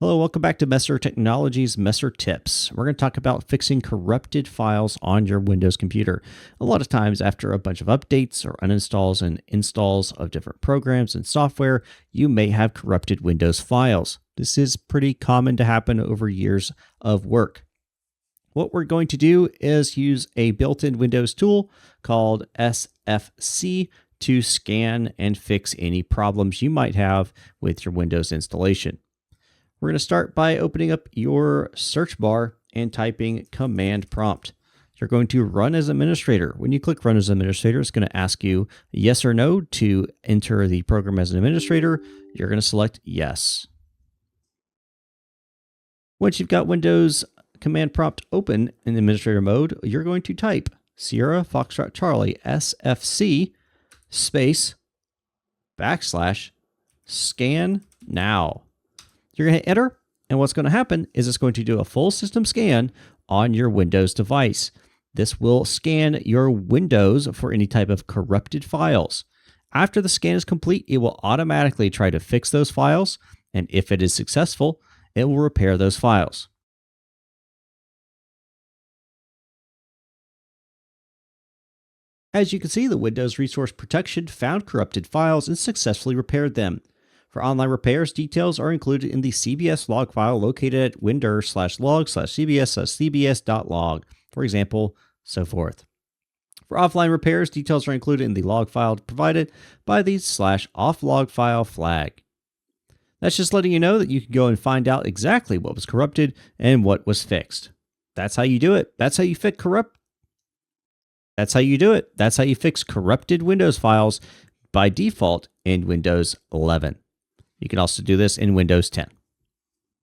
Hello, welcome back to Messer Technologies Messer Tips. We're going to talk about fixing corrupted files on your Windows computer. A lot of times after a bunch of updates or uninstalls and installs of different programs and software, you may have corrupted Windows files. This is pretty common to happen over years of work. What we're going to do is use a built-in Windows tool called SFC to scan and fix any problems you might have with your Windows installation. We're going to start by opening up your search bar and typing command prompt. You're going to run as administrator. When you click run as administrator, it's going to ask you yes or no to enter the program as an administrator. You're going to select yes. Once you've got Windows command prompt open in administrator mode, you're going to type Sierra Foxtrot Charlie SFC space / scan now. You're going to hit enter, and what's going to happen is it's going to do a full system scan on your Windows device. This will scan your Windows for any type of corrupted files. After the scan is complete, it will automatically try to fix those files, and if it is successful, it will repair those files. As you can see, the Windows Resource Protection found corrupted files and successfully repaired them. For online repairs, details are included in the CBS log file located at windir/log/cbs/cbs.log, for example, so forth. For offline repairs, details are included in the log file provided by the /offlog file flag. That's just letting you know that you can go and find out exactly what was corrupted and what was fixed. That's how you do it. That's how you fix That's how you do it. That's how you fix corrupted Windows files by default in Windows 11. You can also do this in Windows 10.